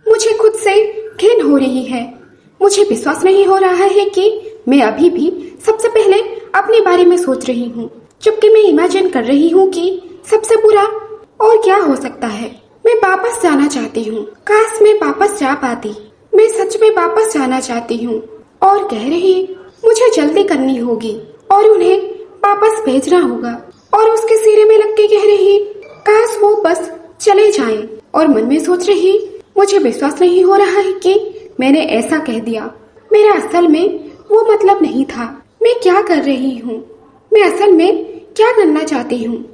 मुझे खुद से घिन हो रही है। मुझे विश्वास नहीं हो रहा है कि मैं अभी भी सबसे पहले अपने बारे में सोच रही हूँ, जबकि मैं इमेजिन कर रही हूँ कि सबसे बुरा और क्या हो सकता है। मैं वापस जाना चाहती हूँ। काश मैं वापस जा पाती। मैं सच में वापस जाना चाहती हूँ और कह रही मुझे जल्दी करनी होगी और उन्हें वापस भेजना होगा। और उसके सिरे में लग के कह रही काश वो बस चले जाएं। और मन में सोच रही मुझे विश्वास नहीं हो रहा है कि मैंने ऐसा कह दिया। मेरा असल में वो मतलब नहीं था। मैं क्या कर रही हूँ? मैं असल में क्या करना चाहती हूँ?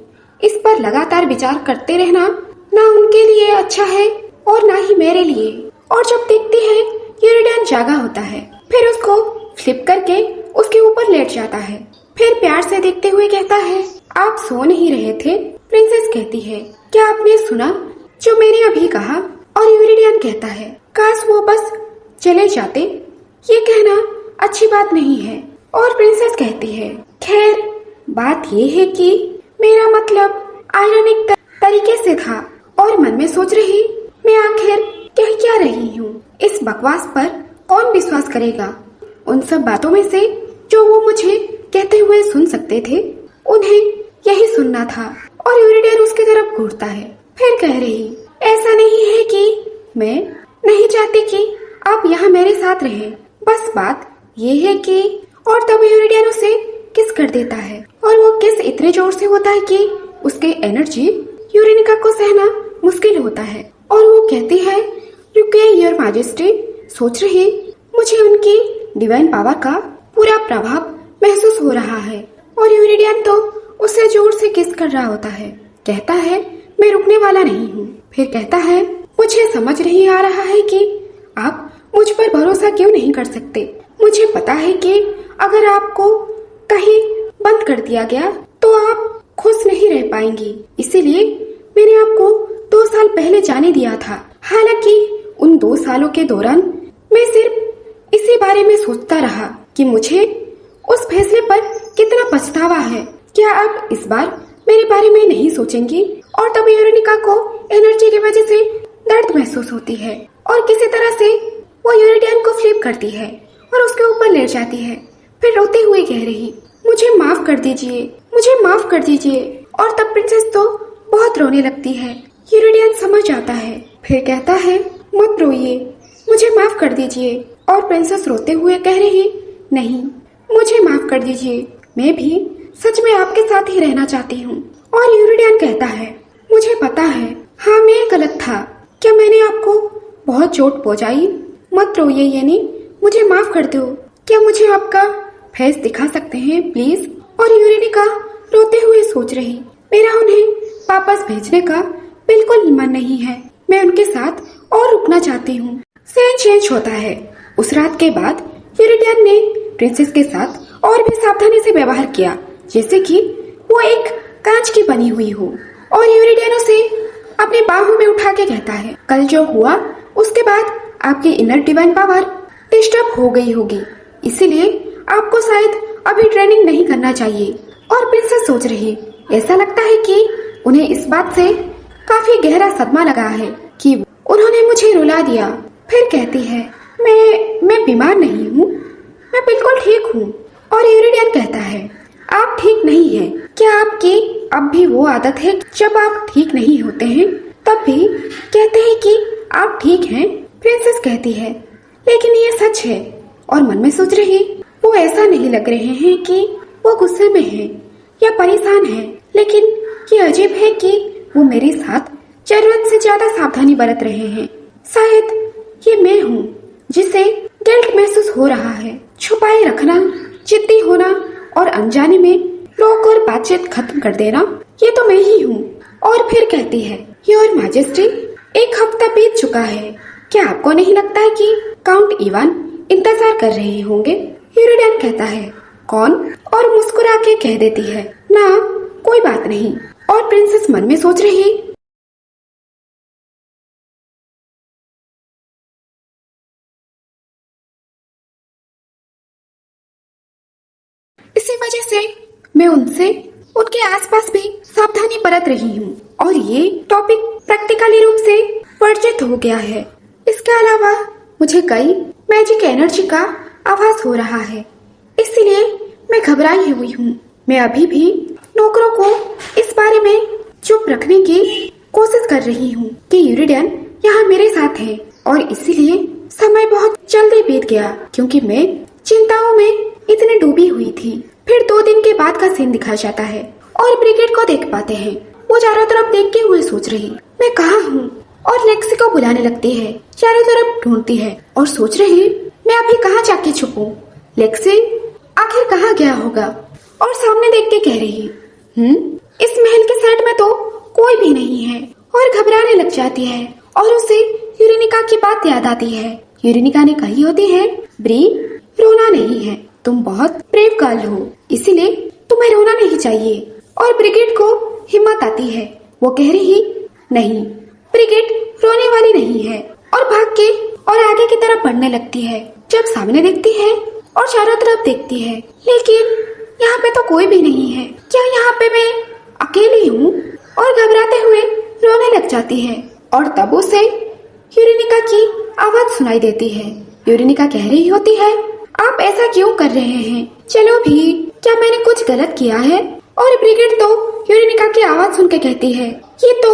इस पर लगातार विचार करते रहना ना उनके लिए अच्छा है और ना ही मेरे लिए। और जब देखती है यूरिडियन जागा होता है, फिर उसको फ्लिप करके उसके ऊपर लेट जाता है। फिर प्यार से देखते हुए कहता है आप सो नहीं रहे थे? प्रिंसेस कहती है क्या आपने सुना जो मैंने अभी कहा? और यूरिडियन कहता है काश वो बस चले जाते। ये कहना अच्छी बात नहीं है। और प्रिंसेस कहती है खैर बात ये है कि मेरा मतलब आयरनिक तरीके से था। और मन में सोच रही मैं आखिर कह क्या रही हूँ? इस बकवास पर कौन विश्वास करेगा? उन सब बातों में से जो वो मुझे कहते हुए सुन सकते थे, उन्हें यही सुनना था। और यूरिडियन उसकी तरफ घूरता है। फिर कह रही ऐसा नहीं है कि मैं नहीं चाहती कि आप यहाँ मेरे साथ रहें, बस बात ये है कि। और तब यूरिडियन उसे किस कर देता है और वो किस इतने जोर से होता है कि उसके एनर्जी यूरेनिका को सहना मुश्किल होता है। और वो कहती है रुकिए योर मैजेस्टी। सोच रही मुझे उनकी डिवाइन पावर का पूरा प्रभाव महसूस हो रहा है। और यूरिडियन तो उसे जोर से किस कर रहा होता है। कहता है मैं रुकने वाला नहीं हूँ। फिर कहता है मुझे समझ नहीं आ रहा है कि आप मुझ पर भरोसा क्यों नहीं कर सकते। मुझे पता है कि अगर आपको कहीं बंद कर दिया गया तो आप खुश नहीं रह पाएंगी, इसीलिए मैंने आपको 2 साल पहले जाने दिया था। हालांकि उन 2 सालों के दौरान मैं सिर्फ इसी बारे में सोचता रहा कि मुझे उस फैसले पर कितना पछतावा है। क्या आप इस बार मेरे बारे में नहीं सोचेंगी? और तब यूरेनिका को एनर्जी की वजह से दर्द महसूस होती है और किसी तरह से वो यूरिडियन को फ्लिप करती है और उसके ऊपर लेट जाती है। फिर रोते हुए कह रही मुझे माफ कर दीजिए, मुझे माफ कर दीजिए। और तब प्रिंसेस तो बहुत रोने लगती है। यूरिडियन समझ आता है। फिर कहता है मत रोइए, मुझे माफ कर दीजिए। और प्रिंसेस रोते हुए कह रही नहीं, मुझे माफ कर दीजिए, मैं भी सच में आपके साथ ही रहना चाहती हूँ। और यूरिडियन कहता है मुझे पता है, हाँ मैं गलत था। क्या मैंने आपको बहुत चोट पहुँचाई? मत रोइए येनी, मुझे माफ कर दो। क्या मुझे आपका फेस दिखा सकते हैं प्लीज? और यूरेनिका रोते हुए सोच रही मेरा उन्हें वापस भेजने का बिल्कुल मन नहीं है। मैं उनके साथ और रुकना चाहती हूँ। सीन चेंज होता है। उस रात के बाद यूरिडियन ने प्रिंसेस के साथ और भी सावधानी से व्यवहार किया, जैसे कि वो एक कांच की बनी हुई हो। और यूरिडियन उसे अपनी बाहों में उठा के कहता है कल जो हुआ उसके बाद आपकी इनर डिवाइन पावर डिस्टर्ब हो गई होगी, इसीलिए आपको शायद अभी ट्रेनिंग नहीं करना चाहिए। और प्रिंसेस सोच रही ऐसा लगता है कि उन्हें इस बात से काफी गहरा सदमा लगा है कि उन्होंने मुझे रुला दिया। फिर कहती है मैं बीमार नहीं हूँ, मैं बिल्कुल ठीक हूँ। और यूरिडियन कहता है आप ठीक नहीं हैं। क्या आपकी अब भी वो आदत है जब आप ठीक नहीं होते हैं तब भी कहते हैं कि आप ठीक हैं? प्रिंसेस कहती है लेकिन ये सच है। और मन में सोच रही वो ऐसा नहीं लग रहे हैं कि वो गुस्से में है या परेशान है, लेकिन ये अजीब है कि वो मेरे साथ जरूरत से ज्यादा सावधानी बरत रहे हैं। शायद ये मैं हूँ जिसे गिल्ट महसूस हो रहा है। छुपाए रखना, जिद्दी होना और अनजाने में रोक और बातचीत खत्म कर देना, ये तो मैं ही हूँ। और फिर कहती है योर मैजेस्टी 1 हफ्ता बीत चुका है, क्या आपको नहीं लगता है कि काउंट इवान इंतजार कर रहे होंगे? यूरिडियन कहता है कौन? और मुस्कुरा के कह देती है ना कोई बात नहीं। और प्रिंसेस मन में सोच रही इसी वजह से मैं उनसे उनके आसपास भी सावधानी बरत रही हूँ। और ये टॉपिक प्रैक्टिकली रूप से वर्जित हो गया है। इसके अलावा मुझे कई मैजिक एनर्जी का आभास हो रहा है, इसलिए मैं घबराई हुई हूँ। मैं अभी भी नौकरों को इस बारे में चुप रखने की कोशिश कर रही हूँ कि यूरिडियन यहाँ मेरे साथ है, और इसीलिए समय बहुत जल्दी बीत गया क्योंकि मैं चिंताओं में इतनी डूबी हुई थी। फिर 2 दिन के बाद का सीन दिखाया जाता है और ब्रिगेड को देख पाते हैं। वो चारों तरफ देखते हुए सोच रही, मैं कहाँ हूँ, और लेक्सी को बुलाने लगती है। चारों तरफ ढूंढती है और सोच रही, मैं अभी कहाँ जाके छुपूं? लेक्सी आखिर कहाँ गया होगा? और सामने देख के कह रही, इस महल के साइड में तो कोई भी नहीं है, और घबराने लग जाती है और उसे यूरेनिका की बात याद आती है। यूरेनिका ने कही होती है, ब्री रोना नहीं है, तुम बहुत ब्रेव गर्ल हो, इसीलिए तुम्हें रोना नहीं चाहिए। और ब्रिगेड को हिम्मत आती है, वो कह रही, नहीं ब्रिगेड रोने वाली नहीं है, और भाग के और आगे की तरफ बढ़ने लगती है। जब सामने देखती है और चारों तरफ देखती है, लेकिन यहाँ पे तो कोई भी नहीं है। क्या यहाँ पे मैं अकेली हूँ? और घबराते हुए रोने लग जाती है। और तब उसे यूरेनिका की आवाज सुनाई देती है। यूरेनिका कह रही होती है, आप ऐसा क्यों कर रहे हैं? चलो भी, क्या मैंने कुछ गलत किया है? और ब्रिगेड तो यूरेनिका की आवाज सुन के कहती है, ये तो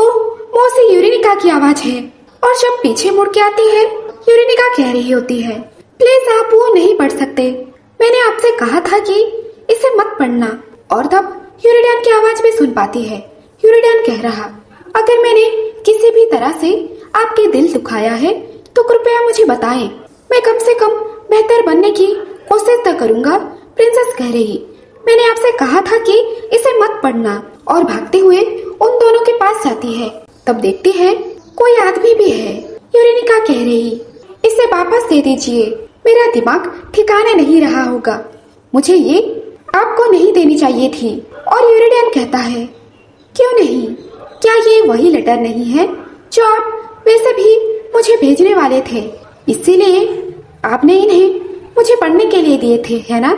मौसी यूरेनिका की आवाज है। और जब पीछे मुड़ के आती है, यूरेनिका कह रही होती है, प्लीज आप वो नहीं पढ़ सकते, मैंने आपसे कहा था कि इसे मत पढ़ना। और तब यूरिडियन की आवाज भी सुन पाती है। यूरिडियन कह रहा, अगर मैंने किसी भी तरह से आपके दिल दुखाया है तो कृपया मुझे बताएं, मैं कम से कम बेहतर बनने की कोशिश तो करूंगा। प्रिंसेस कह रही, मैंने आपसे कहा था कि इसे मत पढ़ना। और भागते हुए उन दोनों के पास जाती है। तब देखती है कोई आदमी भी है। यूरेनिका कह रही, इसे वापस दे दीजिए, मेरा दिमाग ठिकाने नहीं रहा होगा, मुझे ये आपको नहीं देनी चाहिए थी। और यूरिडियन कहता है, क्यों नहीं? क्या ये वही लेटर नहीं है जो आप वैसे भी मुझे भेजने वाले थे? इसीलिए आपने इन्हें मुझे पढ़ने के लिए दिए थे, है ना?